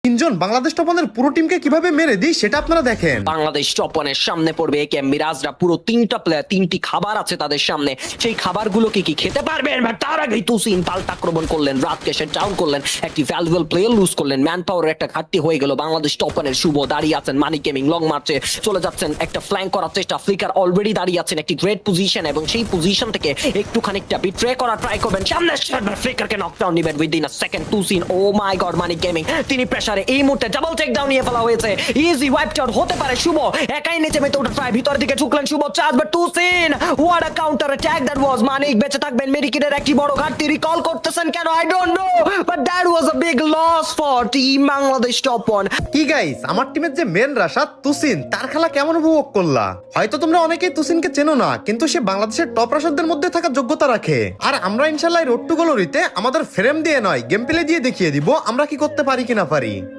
তিনজন বাংলাদেশ টপানের পুরো টিমকে কিভাবে মেরে দিই সেটা আপনারা দেখেন। বাংলাদেশ টপনের সামনে পড়বে একে মিরাজরা, পুরো 3টা প্লেয়ার, 3টি খাবার আছে তাদের সামনে, সেই খাবারগুলোকে কি খেতে পারবেন? তার আগেই তুসিন পাল্টা আক্রমণ করলেন, রাতকে সে ডাউন করলেন, একটি ভ্যালুয়েবল প্লেয়ার লুজ করলেন, ম্যান পাওয়ারের একটা ঘাটতি হয়ে গেল বাংলাদেশ টপনের। শুভ দাঁড়িয়ে আছেন, মানি গেমিং লং মার্চে চলে যাচ্ছেন, একটা ফ্ল্যাঙ্ক করার চেষ্টা, ফ্লিকার অলরেডি দাঁড়িয়ে আছেন একটি গ্রেট পজিশন, এবং সেই পজিশন থেকে একটু খানিকটা বিট্রে করার ট্রাই করবেন, সামনে ফ্লিকারকে নকডাউন নেবেন উইদিন আ সেকেন্ড। তুসিন, oh my god, money gaming তিনি প্রেসারে এই মুহূর্তে ডাবল টেক ডাউন নিয়ে ফেলা হয়েছে, ইজি ওয়াইপড আউট হতে পারে শুভ, একাই নিচে মেতে ওঠা ট্রাই, ভিতর দিকে ঢুকলেন শুভ, চার্জ বাট তুসিন, what a counter attack that was. Manik বেঁচে থাকবেন, মেডিকেটের একটি বড় ঘাটতি রিকল করতেছেন কেন I don't know, but that was a big loss for team Bangladesh top one. কি গাইস, আমার টিমের যে মেন রাশাদ তুসিন, তার খেলা কেমন উপভোগ করলা? হয়তো তোমরা অনেকেই তুসিনকে চেনো না, কিন্তু সে বাংলাদেশের টপ রাশাদদের মধ্যে থাকার যোগ্যতা রাখে। আর আমরা ইনশাআল্লাহ রোড টু গ্লোরিতে আমাদের ফ্রেম দিয়ে নয়, গেম প্লে দিয়ে দেখিয়ে দিব আমরা কি করতে পারি কিনা পারি।